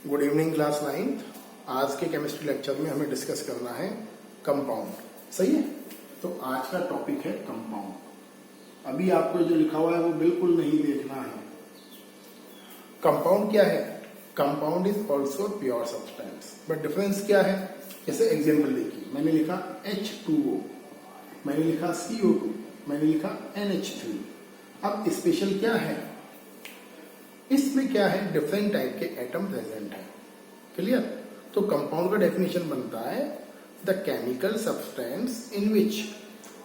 Good evening class 9th। आज के chemistry lecture में हमें डिस्कस करना है कंपाउंड। सही है, तो आज का टॉपिक है कंपाउंड। अभी आपको जो लिखा हुआ है वो बिल्कुल नहीं देखना है। कंपाउंड क्या है? Compound is also pure substance, but difference क्या है? जैसे एग्जाम्पल देखिए, मैंने लिखा H2O, मैंने लिखा CO2, मैंने लिखा NH3। अब स्पेशल क्या है इसमें? क्या है? डिफरेंट टाइप के एटम प्रेजेंट है। क्लियर? तो कंपाउंड का डेफिनेशन बनता है the chemical substance in which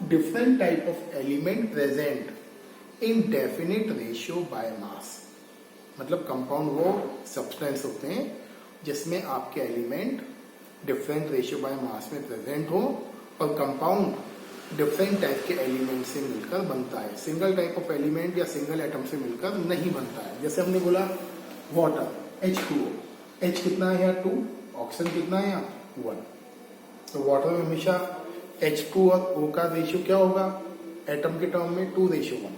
different type of element present in definite ratio by मास। मतलब कंपाउंड वो सब्सटेंस होते हैं जिसमें आपके एलिमेंट डिफरेंट रेशियो बाय मास में प्रेजेंट हो, और कंपाउंड डिफरेंट टाइप के एलिमेंट से मिलकर बनता है। सिंगल टाइप ऑफ एलिमेंट या सिंगल एटम से मिलकर नहीं बनता है। जैसे हमने बोला वाटर H2O, H कितना है यहाँ 2, ऑक्सीजन कितना है यहाँ 1। तो वाटर में हमेशा H2 और O का रेशियो क्या होगा? एटम के टर्म में 2:1।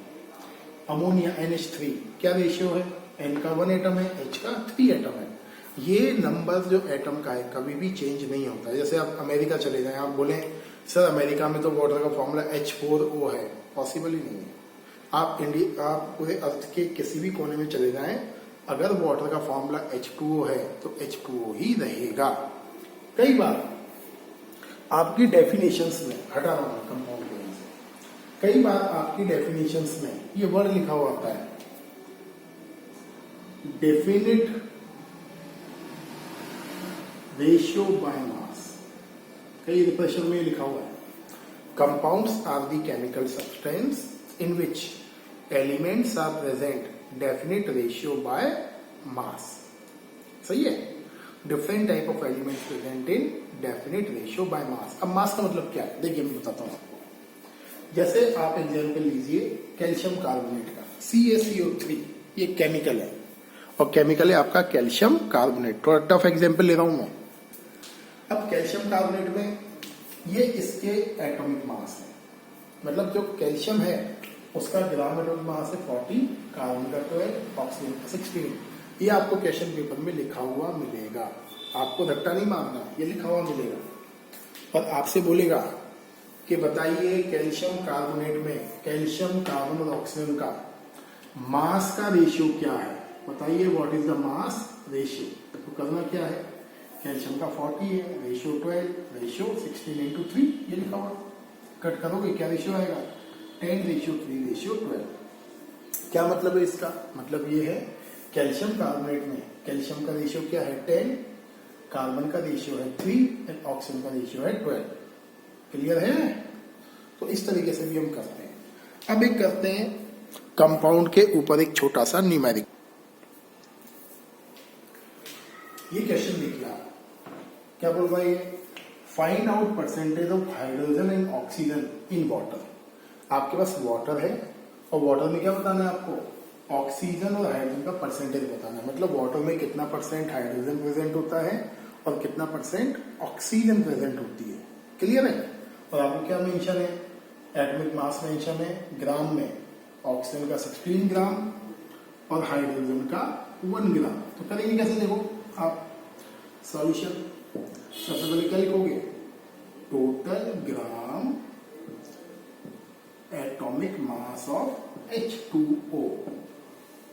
अमोनिया NH3 क्या रेशियो है? N का 1 एटम है, H का 3 एटम है। ये नंबर जो एटम का है कभी भी चेंज नहीं होता है। जैसे आप अमेरिका चले जाएं, आप बोलें सर अमेरिका में तो वाटर का फॉर्मूला H4O है, पॉसिबल ही नहीं है। आप पूरे अर्थ के किसी भी कोने में चले जाएं, अगर वाटर का फॉर्मूला H2O है तो H2O ही रहेगा। कई बार आपकी डेफिनेशंस में, हटा रहा हूं कंपाउंड के वजह से, कई बार आपकी डेफिनेशंस में ये वर्ड लिखा हुआ होता है डेफिनिट रेशियो बाय मास। कई रिप्रेशन में लिखा हुआ है compounds are the chemical substance in which elements are present definite ratio by mass. सही है, different type of elements present in definite ratio by mass. अब मास का मतलब क्या है देखिए, मैं बताता हूं आपको। जैसे आप एग्जाम्पल लीजिए कैल्शियम कार्बोनेट का, CaCO3, ये केमिकल है और केमिकल है आपका कैल्शियम कार्बोनेट। थोड़ा टफ एग्जाम्पल ले रहा हूं मैं। अब कैल्शियम कार्बोनेट में ये इसके एटॉमिक मास है, मतलब जो कैल्शियम है उसका ग्राम एटॉमिक मास है 40, कार्बन का 12, ऑक्सीजन का 16। ये आपको क्वेश्चन पेपर में लिखा हुआ मिलेगा, आपको धक्का नहीं मारना, ये लिखा हुआ मिलेगा। और आपसे बोलेगा कि बताइए कैल्शियम कार्बोनेट में कैल्शियम कार्बन और ऑक्सीजन का मास का रेशियो क्या है, बताइए what is the mass ratio. तो करना क्या है, कैल्शियम का 40 है, रेशियो 12, रेशियो 16:3, ये लिखा हुआ। कट करोगे क्या रेशियो आएगा? 10:3:12। क्या मतलब है इसका? मतलब ये है कैल्शियम कार्बोनेट में कैल्शियम का रेशियो क्या है 10, कार्बन का रेशियो है 3 एंड ऑक्सीजन का रेशियो है 12। क्लियर है? तो इस तरीके से भी हम करते हैं। अब एक करते हैं कंपाउंड के ऊपर एक छोटा सा न्यूमेरिक। ये क्वेश्चन देखिए आप, क्या बोल रहा है? Find out percentage of hydrogen and oxygen in water. आपके पास वाटर है और वाटर में क्या बताना है आपको? ऑक्सीजन और हाइड्रोजन का परसेंटेज बताना है। मतलब वाटर में कितना परसेंट हाइड्रोजन प्रेजेंट होता है और कितना परसेंट ऑक्सीजन प्रेजेंट होती है। क्लियर है? और आपको क्या मेंशन है? एटॉमिक मास मेंशन है ग्राम में, ऑक्सीजन का 16 ग्राम और हाइड्रोजन का 1 ग्राम। तो करेंगे कैसे? देखो आप सॉल्यूशन, सबसे पहले क्या लिखोगे? Total gram atomic mass of H2O।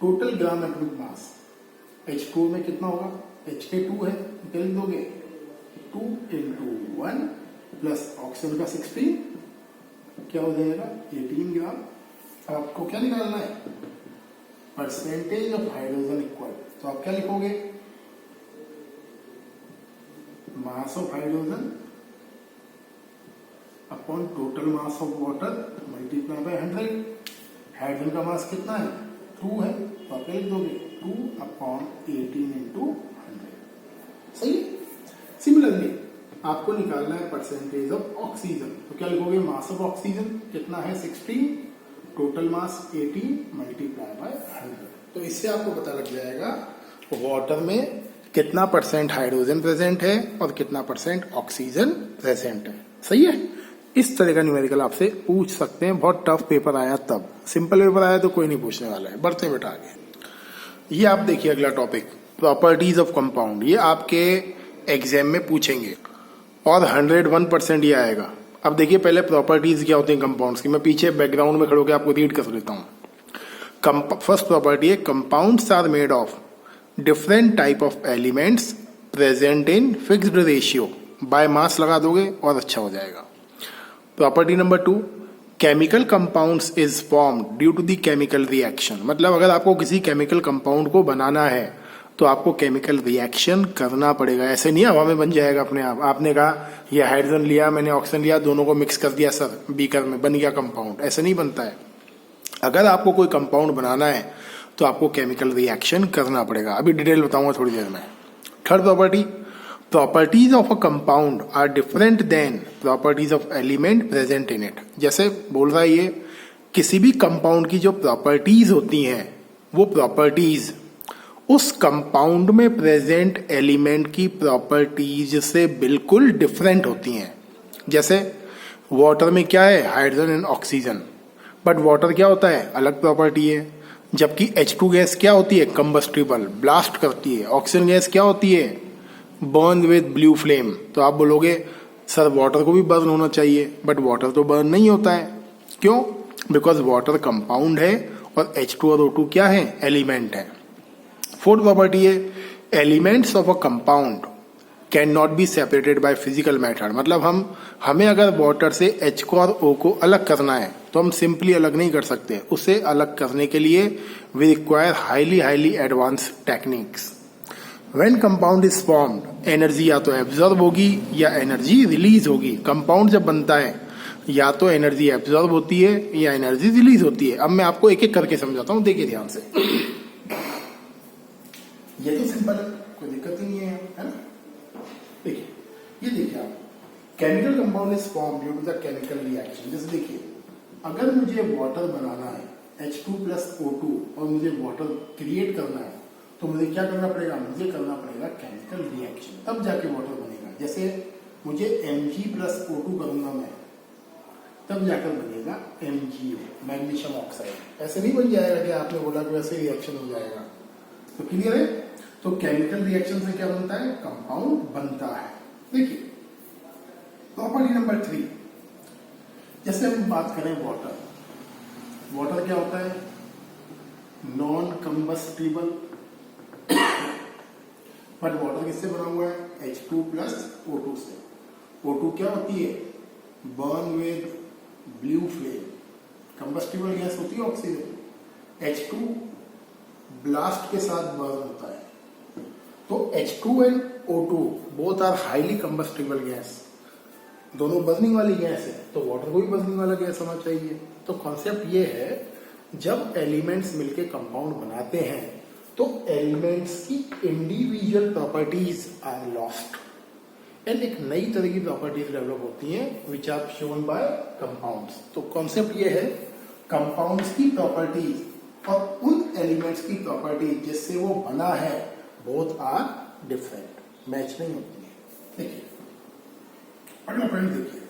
Total gram atomic mass H2O में कितना होगा? H के 2 है, क्या लिख दोगे? 2 × 1 प्लस ऑक्सीजन का 16, क्या हो जाएगा? 18 ग्राम। अब आपको क्या निकालना है? Percentage of hydrogen equal. तो आप क्या लिखोगे? Mass of hydrogen upon total mass of water multiply by 100। Hydrogen का मास कितना है? 2 है, तो आप लिख दोगे 2/18 × 100। सही। सिमिलरली आपको निकालना है परसेंटेज ऑफ ऑक्सीजन। तो क्या लिखोगे? मास ऑफ ऑक्सीजन कितना है? 16, टोटल मास 18 मल्टीप्लाई बाय 100। तो इससे आपको पता लग जाएगा वाटर में कितना परसेंट हाइड्रोजन प्रेजेंट है और कितना परसेंट ऑक्सीजन प्रेजेंट है। सही है? इस तरह का न्यूमेरिकल आपसे पूछ सकते हैं। बहुत टफ पेपर आया तब, सिंपल पेपर आया तो कोई नहीं पूछने वाला है। बढ़ते बेटा आगे। ये आप देखिए अगला टॉपिक, प्रॉपर्टीज ऑफ कंपाउंड, ये आपके एग्जाम में पूछेंगे और 101% ये आएगा। अब देखिए पहले प्रॉपर्टीज क्या होती हैं कंपाउंड्स की, मैं पीछे बैकग्राउंड में खड़े होकर आपको रीड कर लेता हूँ। फर्स्ट प्रॉपर्टी है compounds are made of different type of elements present in fixed ratio, by mass लगा दोगे और अच्छा हो जाएगा। Property number 2, chemical compounds is formed due to the chemical reaction, मतलब अगर आपको किसी केमिकल कंपाउंड को बनाना है तो आपको केमिकल रिएक्शन करना पड़ेगा, ऐसे नहीं हवा में बन जाएगा अपने आप। आपने कहा ये हाइड्रोजन लिया, मैंने ऑक्सीजन लिया, दोनों को मिक्स कर दिया सर बीकर में, बन गया कंपाउंड, ऐसे नहीं बनता है। अगर आपको कोई कंपाउंड बनाना है तो आपको केमिकल रिएक्शन करना पड़ेगा, अभी डिटेल बताऊंगा थोड़ी देर में। Third property, properties of a compound are different than properties of element present in it. जैसे बोल रहा है ये, किसी भी कंपाउंड की जो प्रॉपर्टीज होती हैं वो प्रॉपर्टीज उस कंपाउंड में प्रेजेंट एलिमेंट की प्रॉपर्टीज से बिल्कुल डिफरेंट होती हैं। जैसे वाटर में क्या है, hydrogen and oxygen, but water क्या होता है, अलग प्रॉपर्टी है। जबकि H2 गैस क्या होती है, कंबस्टिबल, ब्लास्ट करती है। ऑक्सीजन गैस क्या होती है, बर्न विद ब्लू फ्लेम। तो आप बोलोगे सर वाटर को भी बर्न होना चाहिए, बट वाटर तो बर्न नहीं होता है, क्यों? बिकॉज वाटर कंपाउंड है और H2 और O2 क्या है, एलिमेंट है। फोर्थ प्रॉपर्टी है elements of a compound can not be separated by physical method, मतलब हमें अगर वाटर से H को और O को अलग करना है तो हम सिंपली अलग नहीं कर सकते, उसे अलग करने के लिए we require highly advance techniques. When compound is formed, energy या तो एब्जॉर्ब होगी या एनर्जी रिलीज होगी। कंपाउंड जब बनता है या तो एनर्जी एब्जॉर्ब होती है या एनर्जी रिलीज होती है। अब मैं आपको एक एक करके समझाता हूं, देखिए ध्यान से। ये तो सिंपल है, कोई दिक्कत ही नहीं है ना। देखिए ये देखिए आप, chemical compound is form due to the chemical reaction. जैसे देखिए अगर मुझे वाटर बनाना है H2 प्लस O2 और मुझे वाटर क्रिएट करना है तो मुझे क्या करना पड़ेगा, मुझे करना पड़ेगा केमिकल रिएक्शन, तब जाके वाटर बनेगा। जैसे मुझे Mg प्लस O2 करूंगा मैं, तब जाकर बनेगा MgO, मैग्नीशियम ऑक्साइड। ऐसे नहीं बन जाएगा कि आपने बोला कि वैसे रिएक्शन हो जाएगा। तो क्लियर है? तो केमिकल रिएक्शन से क्या बनता है, कंपाउंड बनता है। देखिए प्रॉपर्टी नंबर 3, जैसे हम बात करें वाटर, वाटर क्या होता है, नॉन कंबस्टिबल, बट वाटर किससे बना हुआ है, H2 प्लस O2 से। O2 क्या होती है, burn with blue flame, combustible gas होती है ऑक्सीजन। H2 ब्लास्ट के साथ बर्न होता है। तो H2 and O2 both are highly combustible gas, दोनों बर्निंग वाली गैस है, तो वाटर को भी बर्निंग वाला गैस होना चाहिए। तो कॉन्सेप्ट ये है, जब एलिमेंट्स मिलके कंपाउंड बनाते हैं तो एलिमेंट्स की individual properties are lost and एक नई तरह की प्रॉपर्टीज डेवलप होती हैं which are shown by compounds. तो कॉन्सेप्ट ये है, कंपाउंड्स की प्रॉपर्टीज और उन एलिमेंट्स की प्रॉपर्टीज जिससे वो बना है बोथ आर डिफरेंट, मैच नहीं होती है। देखिए अगला पॉइंट देखिए,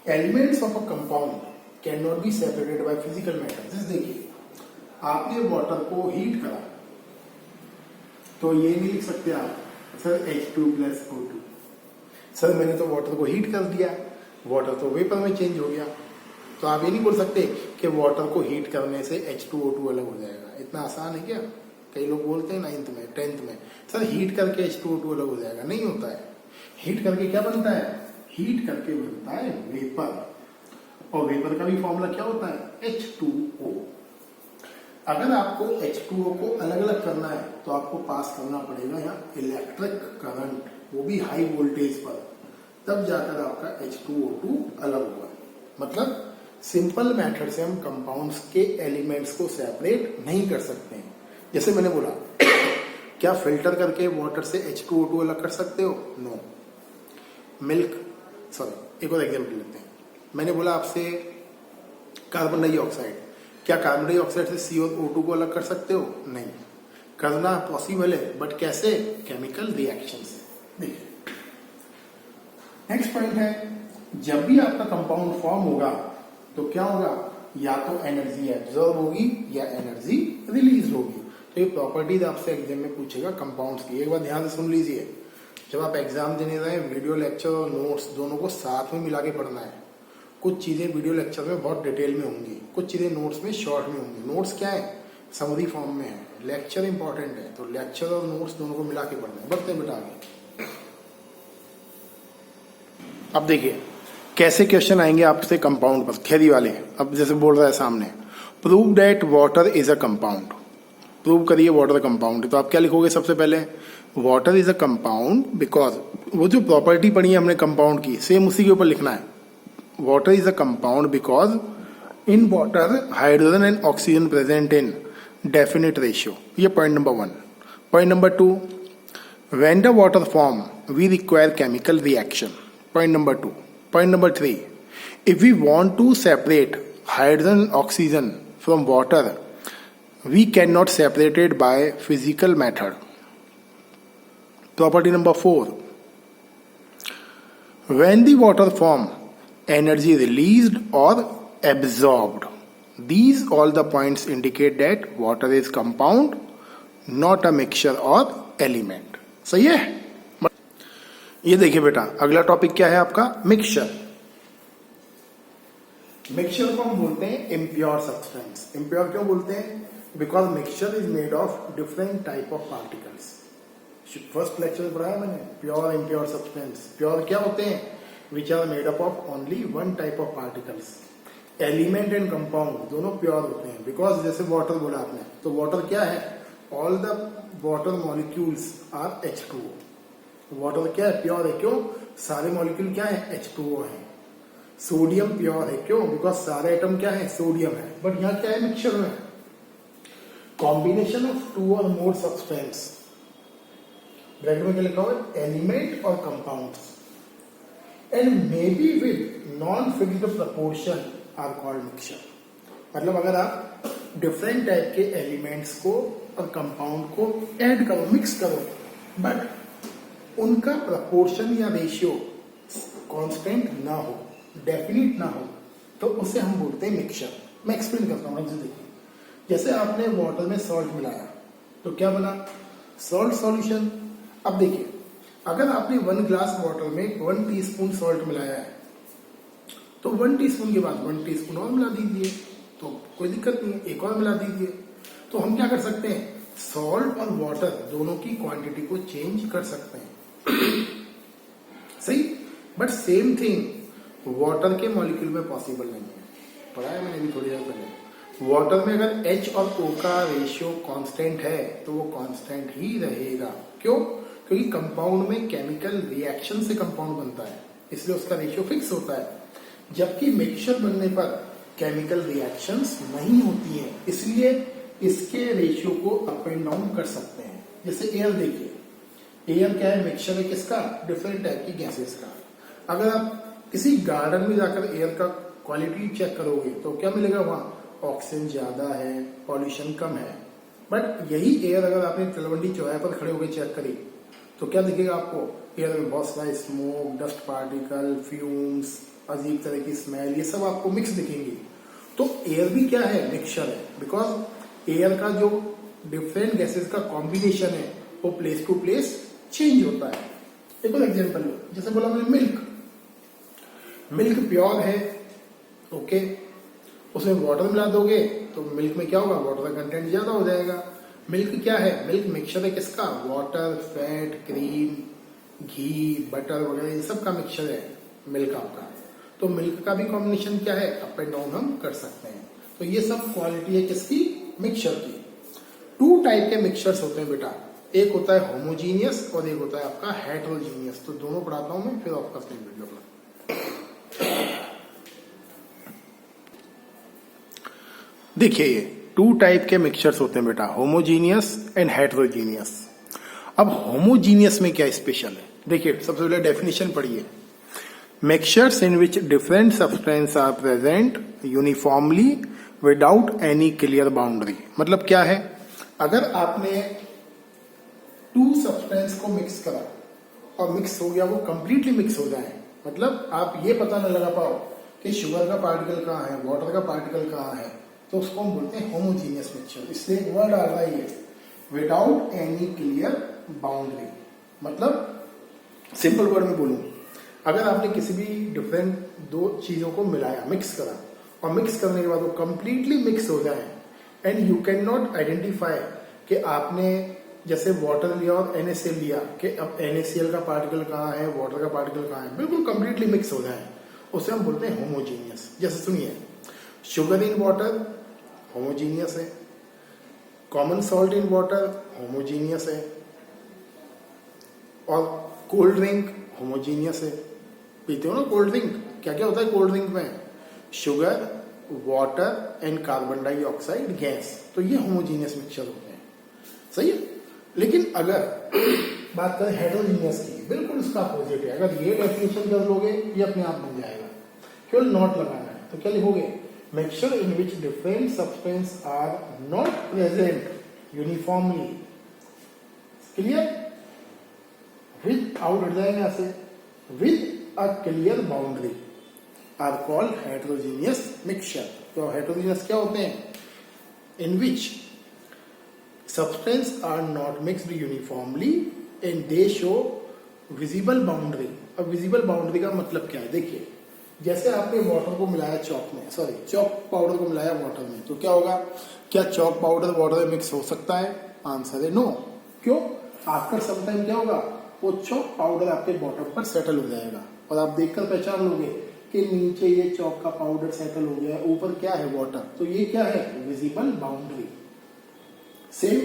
elements of a compound can not be separated by physical method. जैसे देखिए आपने वाटर को हीट करा तो ये नहीं लिख सकते आप sir H2 plus O2, sir मैंने तो वाटर को हीट कर दिया, वाटर तो वेपर में चेंज हो गया। तो आप ये नहीं बोल सकते कि वाटर को हीट करने से H2O2 अलग हो जाएगा, इतना आसान है क्या? कई लोग बोलते हैं 9th में 10th में सर हीट करके H2O2 अलग हो जाएगा, नहीं होता है। हीट करके क्या बनता है, हीट करके बनता है वेपर, और वेपर का भी फॉर्मूला क्या होता है, H2O। अगर आपको H2O को अलग अलग करना है तो आपको पास करना पड़ेगा यहाँ इलेक्ट्रिक करंट, वो भी हाई वोल्टेज पर, तब जाकर आपका H2O2 अलग होगा। मतलब सिंपल मेथड से हम कंपाउंड्स के एलिमेंट्स को सेपरेट नहीं कर सकते हैं। जैसे मैंने बोला क्या फिल्टर करके वाटर से H2O2 अलग कर सकते हो, नो। मिल्क, सॉरी एक और एग्जांपल लेते हैं। मैंने बोला आपसे कार्बन डाइऑक्साइड, क्या कार्बन डाइऑक्साइड से CO2 को अलग कर सकते हो, नहीं। करना पॉसिबल है बट कैसे, केमिकल रिएक्शन से। देखिए नेक्स्ट पॉइंट है, जब भी आपका कंपाउंड फॉर्म होगा तो क्या होगा, या तो एनर्जी एब्जॉर्ब होगी या एनर्जी रिलीज होगी। तो ये प्रॉपर्टीज आपसे एग्जाम में पूछेगा कंपाउंड्स की। एक बार ध्यान से सुन लीजिए, जब आप एग्जाम देने जाए वीडियो लेक्चर और नोट्स दोनों को साथ में मिला के पढ़ना है। कुछ चीजें वीडियो लेक्चर में बहुत डिटेल में होंगी, कुछ चीजें नोट्स में शॉर्ट में होंगी। नोट्स क्या है, समरी फॉर्म में है, लेक्चर इंपॉर्टेंट है, तो लेक्चर और नोट्स दोनों को मिला के पढ़ना है। बढ़ते बेटा आगे। अब देखिए कैसे क्वेश्चन आएंगे आपसे कंपाउंड पर, थ्योरी वाले। अब जैसे बोल रहा है सामने, prove that water is a compound. Prove करिए वाटर कंपाउंड। तो आप क्या लिखोगे, सबसे पहले water is a compound because, वो जो प्रॉपर्टी पढ़ी है हमने कंपाउंड की, सेम उसी के ऊपर लिखना है। Water is a compound because in water hydrogen and oxygen present in definite ratio. ये point number 1। Point number 2, when the water form we require chemical reaction. Point number 2। Point number 3, if we want to separate hydrogen and oxygen from water, we cannot separate it by physical method. Property number 4, when the water form, energy released or absorbed. These all the points indicate that water is compound, not a mixture or element. सही है? ये देखिए बेटा, अगला topic क्या है आपका, mixture. Mixture को हम बोलते हैं इम्प्योर सब्सटेंस। इम्प्योर क्यों बोलते हैं, because mixture is made of different type of particles. First lecture में पढ़ाया मैंने, प्योर इम्प्योर सब्सटेंस। प्योर क्या होते हैं, which are made up of only one type of particles. Element and compound दोनों प्योर होते हैं, बिकॉज जैसे वाटर बोला आपने, तो वाटर क्या है, all the water molecules are H2O। Water क्या है, प्योर है। क्यों, सारे मॉलिक्यूल क्या है, H2O है। सोडियम प्योर है, क्यों, बिकॉज सारे एटम क्या है, सोडियम है। बट यहाँ क्या है, मिक्सचर में कॉम्बिनेशन ऑफ 2 और मोर सब्सटेंस। ब्रैकेट में क्या लिखा हुआ है, एलिमेंट और compounds, and may be with non fixed proportion are called mixture. मतलब अगर आप डिफरेंट टाइप के एलिमेंट्स को और कंपाउंड को ऐड करो, मिक्स करो, बट उनका प्रपोर्शन या रेशियो कांस्टेंट ना हो, डेफिनिट ना हो, तो उसे हम बोलते हैं मिक्सचर। मैं एक्सप्लेन करता हूं, देखिए जैसे आपने वाटर में सॉल्ट मिलाया तो क्या बना, सॉल्ट सॉल्यूशन। अब देखिए अगर आपने 1 ग्लास वाटर में 1 टीस्पून सॉल्ट मिलाया है, तो 1 टीस्पून के बाद 1 टीस्पून और मिला दीजिए, तो कोई दिक्कत नहीं है, एक और मिला दीजिए। तो हम क्या कर सकते हैं, सॉल्ट और वाटर दोनों की क्वांटिटी को चेंज कर सकते हैं। सही, बट सेम थिंग वाटर के मॉलिक्यूल में पॉसिबल नहीं है। पढ़ाया मैंने भी थोड़ी देर पहले, वाटर में अगर H और O का रेशियो कांस्टेंट है तो वो कांस्टेंट ही रहेगा। क्यों, क्योंकि कंपाउंड में केमिकल रिएक्शन से कंपाउंड बनता है, इसलिए उसका रेशियो फिक्स होता है। जबकि मिक्सचर बनने पर केमिकल रिएक्शंस नहीं होती है, इसलिए इसके रेशियो को अप एंड डाउन कर सकते हैं। जैसे एयर देखिए, एयर क्या है, मिक्सचर है किसका, डिफरेंट टाइप की गैसेस का। अगर आप किसी गार्डन में जाकर एयर का क्वालिटी चेक करोगे तो क्या मिलेगा, वहां ऑक्सीजन ज्यादा है, पॉल्यूशन कम है। बट यही एयर अगर आपने तलवंडी चौराहे पर खड़े होकर चेक करी तो क्या दिखेगा आपको, एयर में बहुत सारा स्मोक, डस्ट पार्टिकल, फ्यूम्स, अजीब तरह की स्मेल, ये सब आपको मिक्स दिखेंगी। तो एयर भी क्या है, मिक्सचर है, बिकॉज एयर का जो डिफरेंट गैसेस का कॉम्बिनेशन है वो प्लेस टू प्लेस चेंज होता है। एक और एग्जांपल लो, जैसे बोला मैंने मिल्क, मिल्क प्योर है, ओके, उसमें वाटर मिला दोगे तो मिल्क में क्या होगा, वाटर का कंटेंट ज्यादा हो जाएगा। मिल्क क्या है, मिल्क मिक्सचर है किसका, वाटर, फैट, क्रीम, घी, बटर वगैरह ये सब का मिक्सचर है मिल्क आपका। तो मिल्क का भी कॉम्बिनेशन क्या है, अप एंड डाउन हम कर सकते हैं। तो ये सब क्वालिटी है किसकी, मिक्सचर की। 2 टाइप के मिक्सचर्स होते हैं बेटा, एक होता है होमोजीनियस और एक होता है आपका हेट्रोजीनियस। तो दोनों पढ़ाता हूं मैं, फिर आपका वीडियो पर। देखिए ये 2 टाइप के मिक्सचर्स होते हैं बेटा, होमोजीनियस एंड हेट्रोजीनियस। अब होमोजीनियस में क्या स्पेशल है, देखिए सबसे पहले डेफिनेशन पढ़िए, mixtures in which different substance are present uniformly without any clear boundary. मतलब क्या है, अगर आपने 2 सब्सटेंस को मिक्स करा और मिक्स हो गया, वो कंप्लीटली मिक्स हो जाए, मतलब आप ये पता न लगा पाओ कि शुगर का पार्टिकल कहाँ है, वाटर का पार्टिकल कहाँ है, तो उसको हम बोलते हैं होमोजीनियस मिक्सचर। इसलिए एक वर्ड आ रहा है ये, विदाउट एनी क्लियर बाउंड्री। मतलब सिंपल वर्ड में बोलूं, अगर आपने किसी भी डिफरेंट दो चीजों को मिलाया, मिक्स करा, और मिक्स करने के बाद वो कंप्लीटली मिक्स हो जाए and you can not identify कि आपने जैसे वाटर लिया और NaCl लिया कि अब NaCl का पार्टिकल कहाँ है, वाटर का पार्टिकल कहाँ है, बिल्कुल कंप्लीटली मिक्स हो जाए, उसे हम बोलते हैं होमोजीनियस। जैसे सुनिए, शुगर इन वाटर होमोजीनियस है, common salt in water homogeneous है, और कोल्ड ड्रिंक होमोजीनियस है। पीते हो ना कोल्ड ड्रिंक, क्या क्या होता है कोल्ड ड्रिंक में, sugar, water and carbon dioxide gas, तो ये होमोजीनियस मिक्सचर होते हैं। सही है। लेकिन अगर बात करें हेटेरोजीनियस की, बिल्कुल इसका अपोजिट है। अगर ये डेफिनेशन कर लोगे ये अपने आप बन जाएगा, केवल नॉट लगाना है। तो क्या लिखोगे, mixture in which different substance are not present uniformly, clear, with out हट जाएंगे ऐसे, with a clear boundary are called heterogeneous mixture. तो हेटेरोजीनियस क्या होते हैं, in which substance are not mixed uniformly and they show visible boundary। अब visible boundary का मतलब क्या है, देखिए, जैसे आपने वाटर को मिलाया चॉक में, सॉरी चॉक पाउडर को मिलाया वाटर में, तो क्या होगा, क्या चॉक पाउडर वाटर में मिक्स हो सकता है? आंसर है नो। क्यों? आफ्टर सम टाइम क्या होगा, वो चॉक पाउडर आपके बॉटम पर सेटल हो जाएगा और आप देखकर पहचान लोगे कि नीचे ये चॉक का पाउडर सेटल हो गया है, ऊपर क्या है, वाटर। तो ये क्या है, विजिबल बाउंड्री। सेम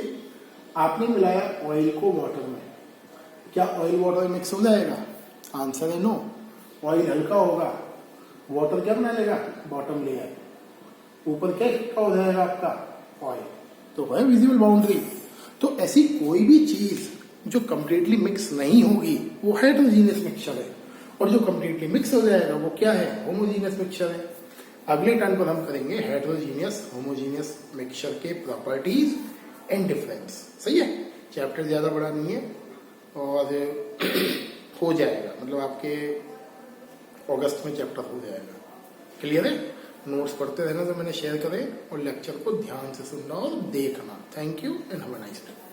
आपने मिलाया ऑयल को वाटर में, क्या ऑयल वाटर में मिक्स हो जाएगा? आंसर है नो। ऑयल हल्का होगा, वाटर क्या बना लेगा, बॉटम लेयर, ऊपर क्या इकट्ठा हो जाएगा आपका ऑयल, तो है विजिबल बाउंड्री। तो ऐसी कोई भी चीज जो कंप्लीटली मिक्स नहीं होगी वो हेटेरोजीनियस मिक्सचर है, और जो कंप्लीटली मिक्स हो जाएगा वो क्या है, होमोजीनियस मिक्सचर है। अगले टर्न पर हम करेंगे हेटेरोजीनियस होमोजीनियस मिक्सचर के प्रॉपर्टीज एंड डिफरेंस। सही है, चैप्टर ज्यादा बड़ा नहीं है और हो जाएगा, मतलब आपके अगस्त में चैप्टर हो जाएगा। क्लियर है? नोट्स पढ़ते रहना जो मैंने शेयर करे, और लेक्चर को ध्यान से सुनना और देखना। Thank you and have a nice day.